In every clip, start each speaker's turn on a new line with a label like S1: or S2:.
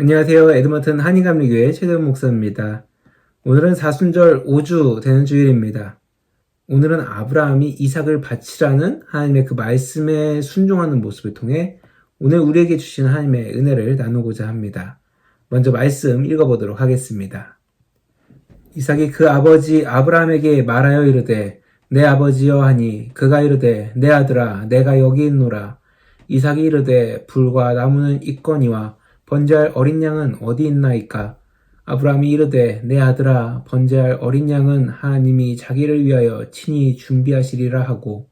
S1: 안녕하세요. 에드먼튼 한인감리교회 최대원 목사입니다. 오늘은 사순절 5주 되는 주일입니다. 오늘은 아브라함이 이삭을 바치라는 하나님의 그 말씀에 순종하는 모습을 통해 오늘 우리에게 주신 하나님의 은혜를 나누고자 합니다. 먼저 말씀 읽어보도록 하겠습니다. 이삭이 그 아버지 아브라함에게 말하여 이르되 내 아버지여 하니 그가 이르되 내 아들아 내가 여기 있노라. 이삭이 이르되 불과 나무는 있거니와 번제할 어린 양은 어디 있나이까? 아브라함이 이르되 내 아들아 번제할 어린 양은 하나님이 자기를 위하여 친히 준비하시리라 하고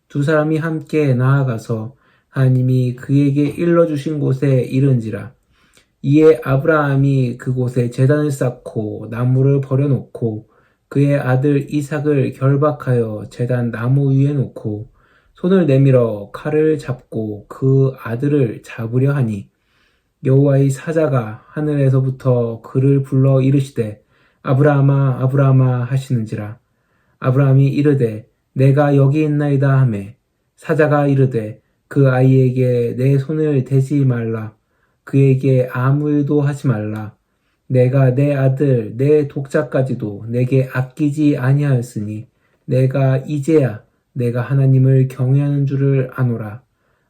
S1: 두 사람이 함께 나아가서 하나님이 그에게 일러주신 곳에 이른지라. 이에 아브라함이 그곳에 제단을 쌓고 나무를 버려놓고 그의 아들 이삭을 결박하여 제단 나무 위에 놓고 손을 내밀어 칼을 잡고 그 아들을 잡으려 하니 여호와의 사자가 하늘에서부터 그를 불러 이르시되 아브라함아 아브라함아 하시는지라. 아브라함이 이르되 내가 여기 있나이다 하매 사자가 이르되 그 아이에게 내 손을 대지 말라. 그에게 아무 일도 하지 말라. 내가 내 아들 내 독자까지도 내게 아끼지 아니하였으니 내가 이제야 내가 하나님을 경외하는 줄을 아노라.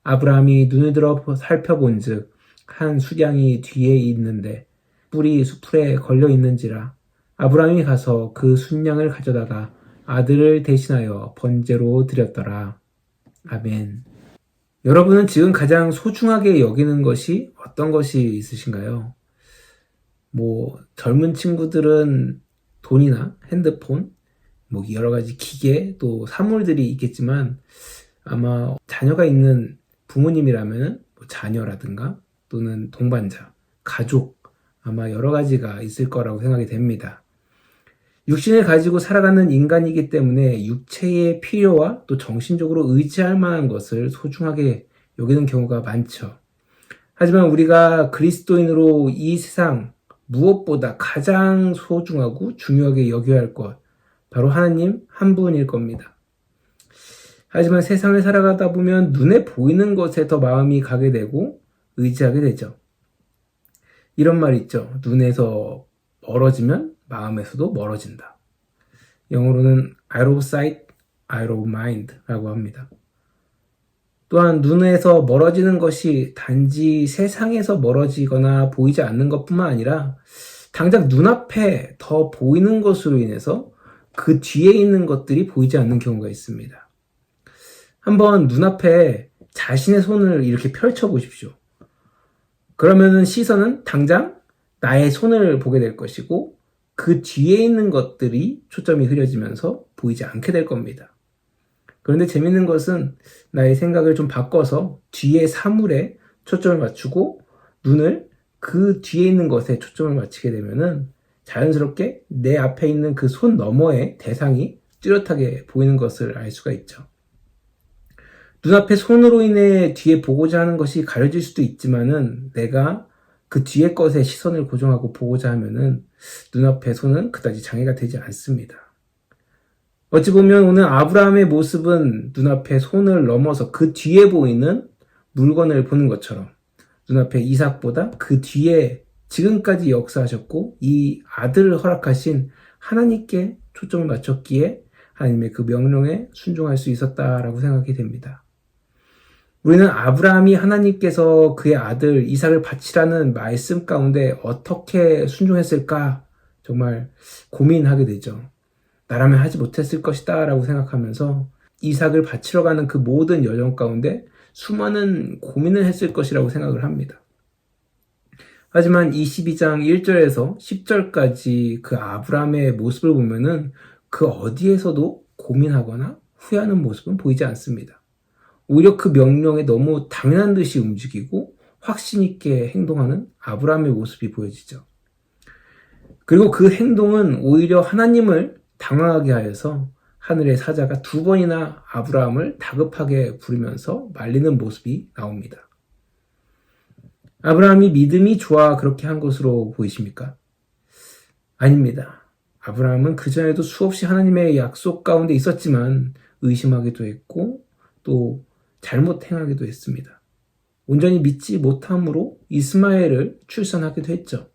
S1: 아브라함이 눈을 들어 살펴본즉 한 수량이 뒤에 있는데 뿔이 수풀에 걸려 있는지라. 아브라함이 가서 그 순양을 가져다가 아들을 대신하여 번제로 드렸더라. 아멘. 여러분은 지금 가장 소중하게 여기는 것이 어떤 것이 있으신가요? 젊은 친구들은 돈이나 핸드폰, 여러 가지 기계, 또 사물들이 있겠지만 아마 자녀가 있는 부모님이라면 자녀라든가 또는 동반자, 가족, 아마 여러 가지가 있을 거라고 생각이 됩니다. 육신을 가지고 살아가는 인간이기 때문에 육체의 필요와 또 정신적으로 의지할 만한 것을 소중하게 여기는 경우가 많죠. 하지만 우리가 그리스도인으로 이 세상 무엇보다 가장 소중하고 중요하게 여겨야 할 것, 바로 하나님 한 분일 겁니다. 하지만 세상을 살아가다 보면 눈에 보이는 것에 더 마음이 가게 되고 의지하게 되죠. 이런 말 있죠. 눈에서 멀어지면 마음에서도 멀어진다. 영어로는 out of sight, out of mind 라고 합니다. 또한 눈에서 멀어지는 것이 단지 세상에서 멀어지거나 보이지 않는 것뿐만 아니라 당장 눈앞에 더 보이는 것으로 인해서 그 뒤에 있는 것들이 보이지 않는 경우가 있습니다. 한번 눈앞에 자신의 손을 이렇게 펼쳐 보십시오. 그러면은 시선은 당장 나의 손을 보게 될 것이고 그 뒤에 있는 것들이 초점이 흐려지면서 보이지 않게 될 겁니다. 그런데 재밌는 것은 나의 생각을 좀 바꿔서 뒤에 사물에 초점을 맞추고 눈을 그 뒤에 있는 것에 초점을 맞추게 되면은 자연스럽게 내 앞에 있는 그 손 너머의 대상이 뚜렷하게 보이는 것을 알 수가 있죠. 눈앞에 손으로 인해 뒤에 보고자 하는 것이 가려질 수도 있지만은 내가 그 뒤에 것에 시선을 고정하고 보고자 하면은 눈앞에 손은 그다지 장애가 되지 않습니다. 어찌 보면 오늘 아브라함의 모습은 눈앞에 손을 넘어서 그 뒤에 보이는 물건을 보는 것처럼 눈앞에 이삭보다 그 뒤에 지금까지 역사하셨고 이 아들을 허락하신 하나님께 초점을 맞췄기에 하나님의 그 명령에 순종할 수 있었다라고 생각이 됩니다. 우리는 아브라함이 하나님께서 그의 아들 이삭을 바치라는 말씀 가운데 어떻게 순종했을까 정말 고민하게 되죠. 나라면 하지 못했을 것이다 라고 생각하면서 이삭을 바치러 가는 그 모든 여정 가운데 수많은 고민을 했을 것이라고 생각을 합니다. 하지만 22장 1절에서 10절까지 그 아브라함의 모습을 보면은 그 어디에서도 고민하거나 후회하는 모습은 보이지 않습니다. 오히려 그 명령에 너무 당연한 듯이 움직이고 확신 있게 행동하는 아브라함의 모습이 보여지죠. 그리고 그 행동은 오히려 하나님을 당황하게 하여서 하늘의 사자가 2번이나 아브라함을 다급하게 부르면서 말리는 모습이 나옵니다. 아브라함이 믿음이 좋아 그렇게 한 것으로 보이십니까? 아닙니다. 아브라함은 그전에도 수없이 하나님의 약속 가운데 있었지만 의심하기도 했고 또 잘못 행하기도 했습니다. 온전히 믿지 못함으로 이스마엘을 출산하기도 했죠.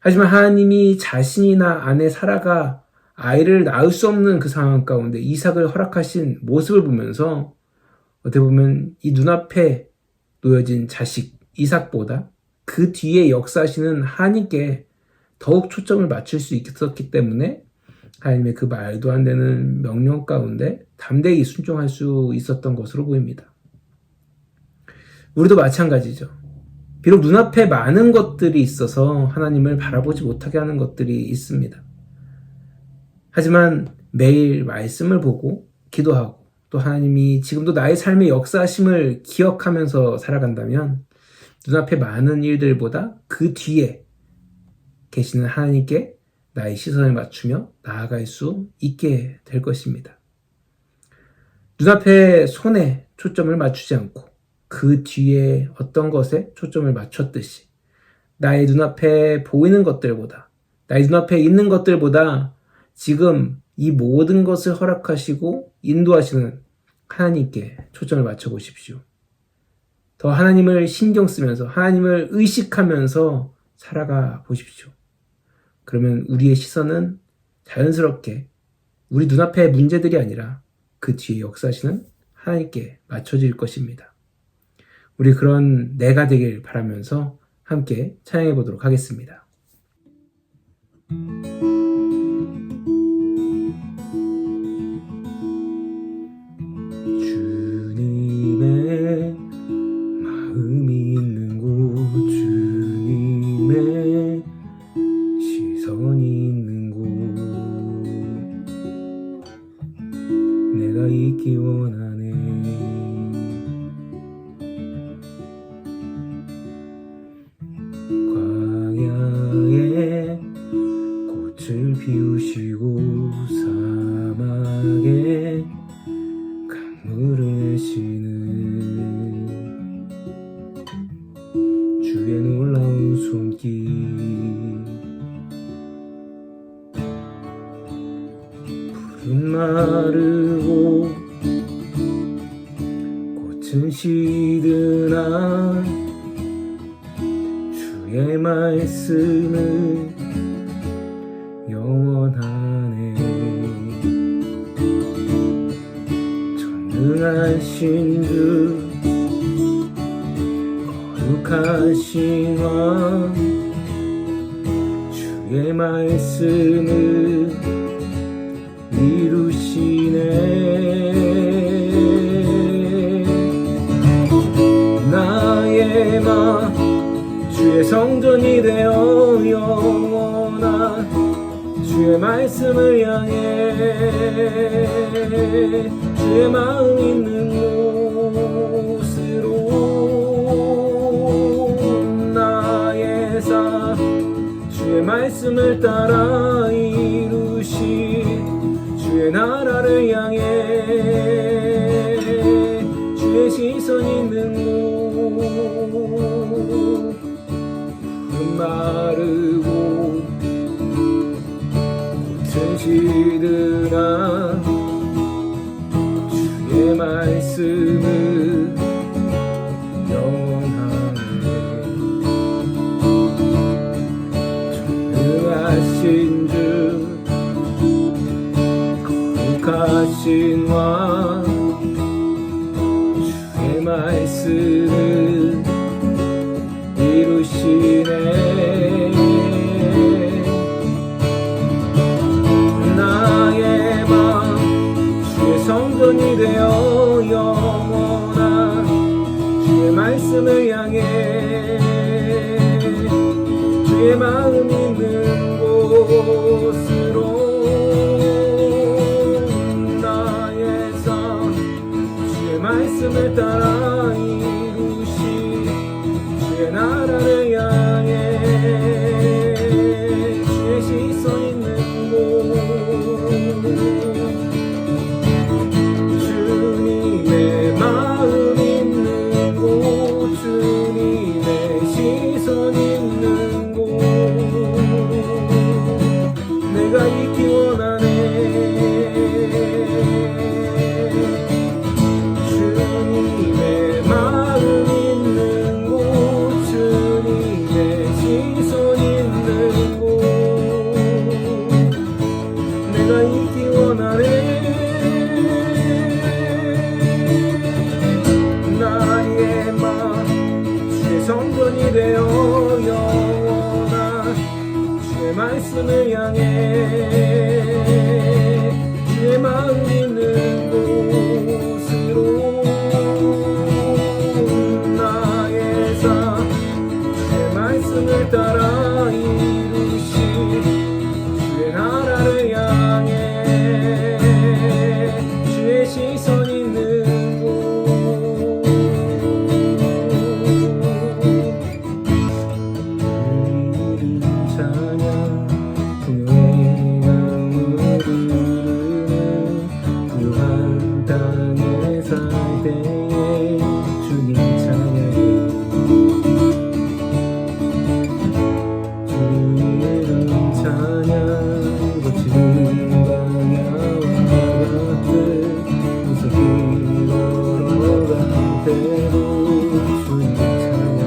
S1: 하지만 하나님이 자신이나 아내 사라가 아이를 낳을 수 없는 그 상황 가운데 이삭을 허락하신 모습을 보면서 어떻게 보면 이 눈앞에 놓여진 자식 이삭보다 그 뒤에 역사하시는 하나님께 더욱 초점을 맞출 수 있었기 때문에 하나님의 그 말도 안 되는 명령 가운데 담대히 순종할 수 있었던 것으로 보입니다. 우리도 마찬가지죠. 비록 눈앞에 많은 것들이 있어서 하나님을 바라보지 못하게 하는 것들이 있습니다. 하지만 매일 말씀을 보고 기도하고 또 하나님이 지금도 나의 삶의 역사하심을 기억하면서 살아간다면 눈앞에 많은 일들보다 그 뒤에 계시는 하나님께 나의 시선을 맞추며 나아갈 수 있게 될 것입니다. 눈앞에 손에 초점을 맞추지 않고 그 뒤에 어떤 것에 초점을 맞췄듯이 나의 눈앞에 보이는 것들보다 나의 눈앞에 있는 것들보다 지금 이 모든 것을 허락하시고 인도하시는 하나님께 초점을 맞춰보십시오. 더 하나님을 신경 쓰면서 하나님을 의식하면서 살아가 보십시오. 그러면 우리의 시선은 자연스럽게 우리 눈앞의 문제들이 아니라 그 뒤에 역사하시는 하나님께 맞춰질 것입니다. 우리 그런 내가 되길 바라면서 함께 찬양해 보도록 하겠습니다. 주님의 마음이 있는 곳, 주님의 시선이 있는 곳, 내가 있기 원하네. 광야에 꽃을 피우시고 사막에 강물을 내시는 주의 놀라운 손길, 푸른 마르고 꽃은 시드나 주의 말씀은 영원하네. 전능하신 주 거룩하신 왕, 주의 말씀을 이루시네. 나의 맘 주의 성전이 되어 영원한 주의 말씀을 향해 주의 마음 있는 곳으로 나의 삶 주의 말씀을 따라 이루신 주의 나라를 향해 주의 시선 있는 곳, 마르고 꽃은 시드나 주의 말씀은 영원하네. 전능하신 주 거룩하신 왕, 주의 말씀은 이루시네. 나의 맘 주의 성전이 되어 영원한 주의 말씀을 향해 주의 마음 있는 곳으로 나의 삶 주의 말씀을 따라 주의 나라를 향해 주의 시선 있는 곳, 주님의 마음 있는 곳, 주님의 시선 있는 곳, 내가 있기 원하네. 주님의 마음 살 때에 주님 찬양해 주 이름 찬양 거칠은 광야와 같은 무섭게 걸어갈 때도 주님 찬양해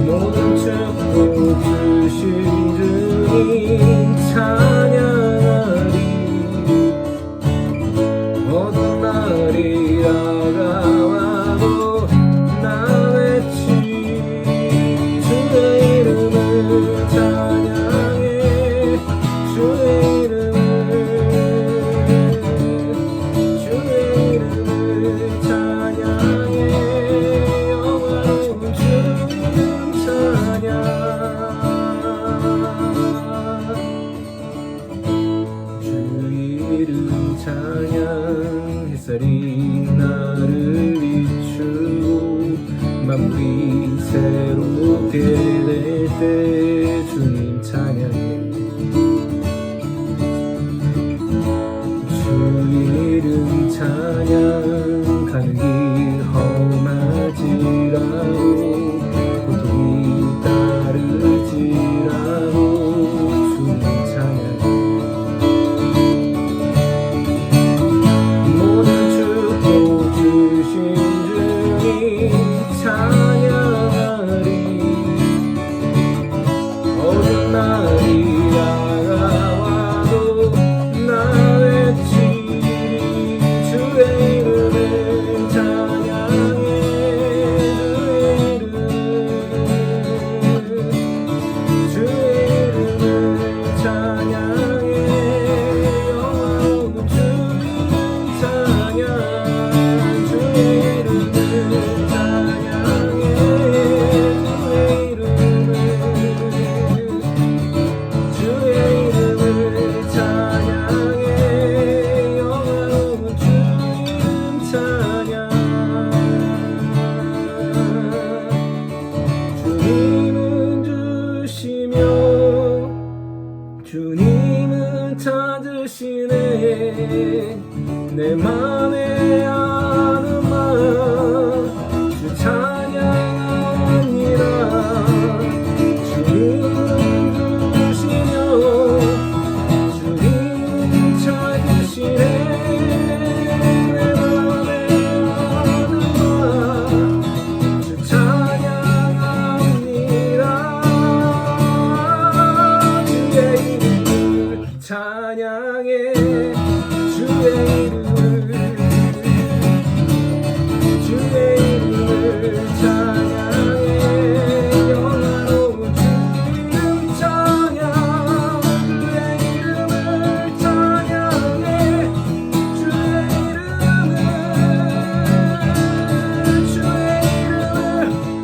S1: 모든 축복 주신 주님 찬양하리 모든 날이 다가와도 나 외치 주의 이름을 찬양해 주의 이름을 찬양해 영원한 주 이름 찬양 주 이름 찬양 햇살이 나를 비추고 만물이 새롭게 될 때 주님 찬양해 주 이름 찬양 가는 길 험할지라도 고통이 따를지라도 주님 찬양해 모든 축복 주신 주님 찬양하리 어두운 날이 다가와도 나 외치리 주의 이름을 찬양해 주의 이름을 찬양해 영원한 주 이름 찬양 주의 이름을 찬양해 주의 이름을 찬양해 영원한 주 이름 찬양 주님은 주시며 주님은 찾으시네 내 맘에 아는 마음 주 찬양하니라 주님은 주시며 주님은 찾으시네 내 맘에 아는 마음 주 찬양하니라 주의 이름을 찬양해 주의 이름을 찬양해 영원한 주 이름 찬양 주의 이름을 찬양해 주의 이름을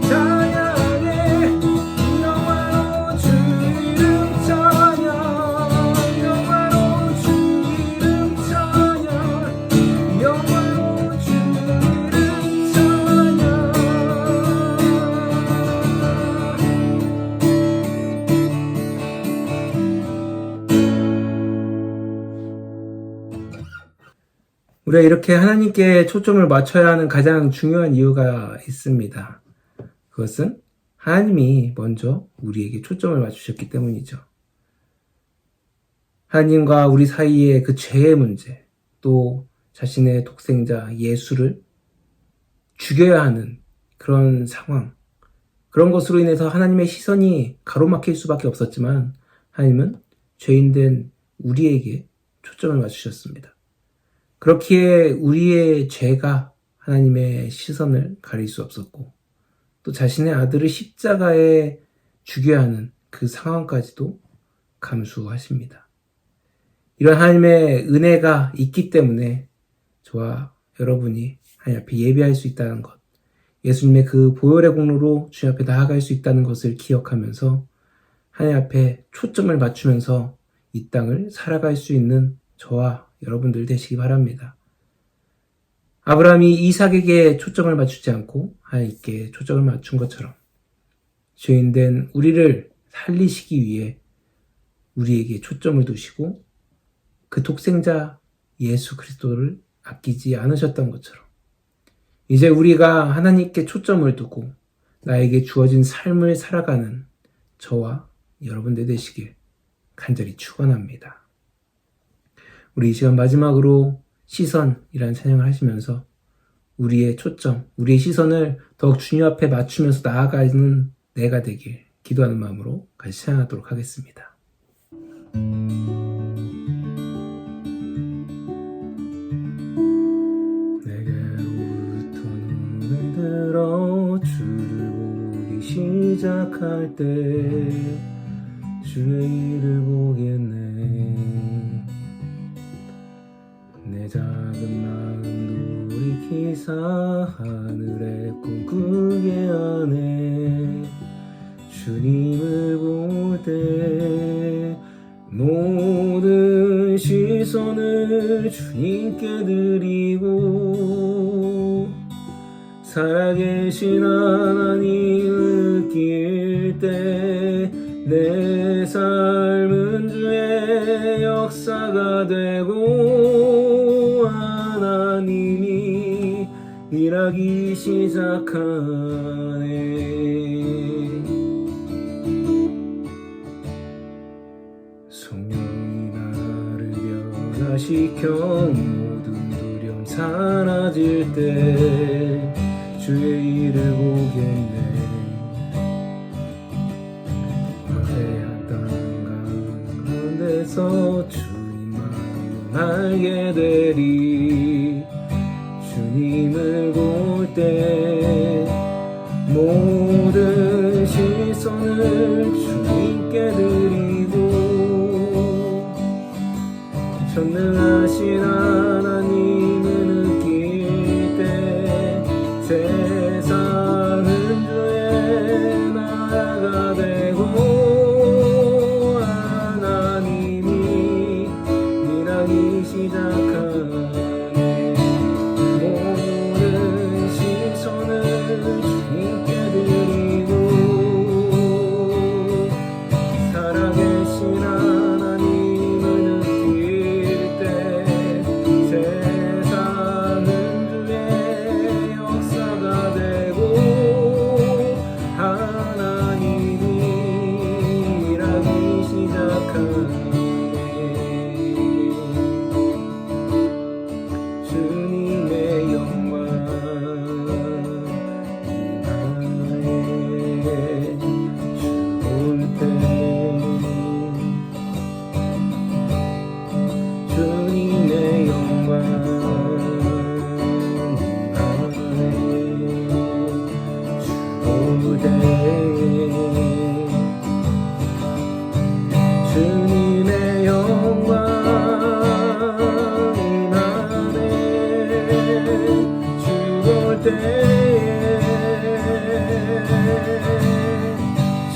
S1: 찬양해 영원한 주 이름 찬양 영원한 주 이름 찬양 영원한 주 이름 찬양 우리가 이렇게 하나님께 초점을 맞춰야 하는 가장 중요한 이유가 있습니다. 그것은 하나님이 먼저 우리에게 초점을 맞추셨기 때문이죠. 하나님과 우리 사이의 그 죄의 문제, 또 자신의 독생자 예수를 죽여야 하는 그런 상황, 그런 것으로 인해서 하나님의 시선이 가로막힐 수밖에 없었지만 하나님은 죄인된 우리에게 초점을 맞추셨습니다. 그렇기에 우리의 죄가 하나님의 시선을 가릴 수 없었고 또 자신의 아들을 십자가에 죽여야 하는 그 상황까지도 감수하십니다. 이런 하나님의 은혜가 있기 때문에 저와 여러분이 하나님 앞에 예배할 수 있다는 것, 예수님의 그 보혈의 공로로 주님 앞에 나아갈 수 있다는 것을 기억하면서 하나님 앞에 초점을 맞추면서 이 땅을 살아갈 수 있는 저와 여러분들 되시기 바랍니다. 아브라함이 이삭에게 초점을 맞추지 않고 하나님께 초점을 맞춘 것처럼 죄인된 우리를 살리시기 위해 우리에게 초점을 두시고 그 독생자 예수 그리스도를 아끼지 않으셨던 것처럼 이제 우리가 하나님께 초점을 두고 나에게 주어진 삶을 살아가는 저와 여러분들 되시길 간절히 축원합니다. 우리 이 시간 마지막으로 시선이라는 찬양을 하시면서 우리의 초점, 우리의 시선을 더욱 주님 앞에 맞추면서 나아가는 내가 되길 기도하는 마음으로 같이 찬양하도록 하겠습니다. 내게로부터 눈을 들어 주를 보기 시작할 때 주의 일을 보겠네. 내 작은 마음 돌이키사 하늘의 꿈꾸게 하네. 주님을 볼 때 모든 시선을 주님께 드리고 살아계신 하나님을 느낄 때 내 삶은 주의 역사가 되고 하나님이 일하기 시작하네. 성령이 나를 변화시켜 모든 두려움 사라질 때 주의 일을 보겠네. 거대한 땅 가운데서 주님만을 알게 되리. 주님을 볼 때 모든 시선을 주님께 드리고 전능하신 하나님을 느낄 때 세상은 주의 나라가 되고 하나님이 일하기 시작하네. 모든 시선을 주님께 드리고 살아계신 하나님을 느낄 때 세상은 주의 역사가 되고 하나님이 일하기 시작하네. 주님의 영광 나의 주볼 때 주님의 영광 나의 주볼 때 주님의 영광 나네 주볼 때에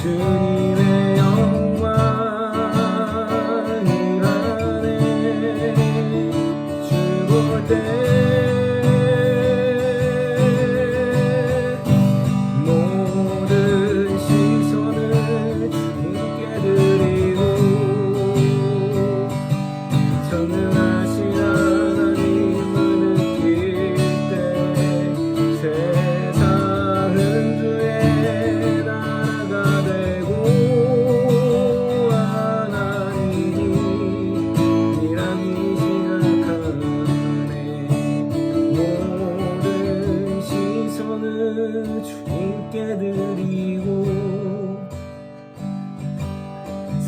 S1: 주님의 영광이 나네 주볼 때 모든 시선을 주님께 드리고 전능하신 하나님을 느낄 때 세상은 주의 나라가 되고 하나님이 일하기 시작하네. 모든 시선을 주님께 드리고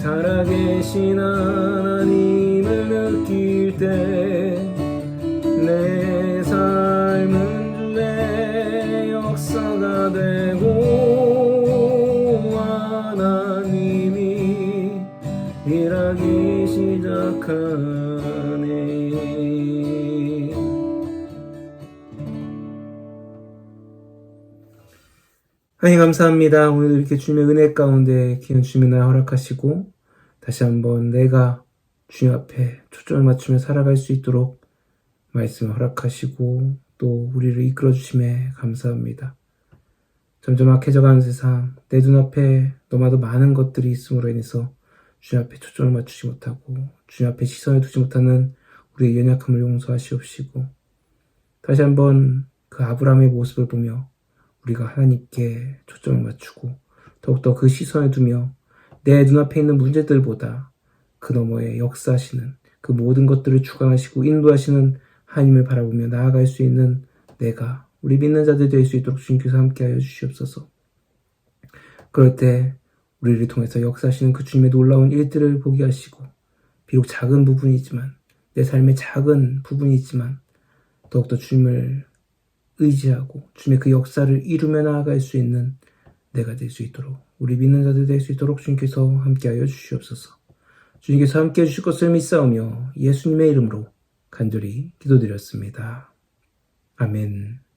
S1: 살아계신 하나님을 느낄 때 내 삶은 주의 역사가 되고 하나님이 일하기 시작하네. 하나님 감사합니다. 오늘도 이렇게 주님의 은혜 가운데 귀한 주님의 날 허락하시고 다시 한번 내가 주님 앞에 초점을 맞추며 살아갈 수 있도록 말씀을 허락하시고 또 우리를 이끌어 주심에 감사합니다. 점점 악해져가는 세상, 내 눈앞에 너무나도 많은 것들이 있음으로 인해서 주님 앞에 초점을 맞추지 못하고 주님 앞에 시선을 두지 못하는 우리의 연약함을 용서하시옵시고 다시 한번 그 아브라함의 모습을 보며 우리가 하나님께 초점을 맞추고 더욱더 그 시선을 두며 내 눈앞에 있는 문제들보다 그 너머에 역사하시는 그 모든 것들을 주관하시고 인도하시는 하나님을 바라보며 나아갈 수 있는 내가 우리 믿는 자들 될 수 있도록 주님께서 함께하여 주시옵소서. 그럴 때 우리를 통해서 역사하시는 그 주님의 놀라운 일들을 보게 하시고 비록 작은 부분이지만 내 삶의 작은 부분이지만 더욱더 주님을 의지하고 주님의 그 역사를 이루며 나아갈 수 있는 내가 될 수 있도록 우리 믿는 자들 될 수 있도록 주님께서 함께하여 주시옵소서. 주님께서 함께해 주실 것을 믿사오며 예수님의 이름으로 간절히 기도드렸습니다. 아멘.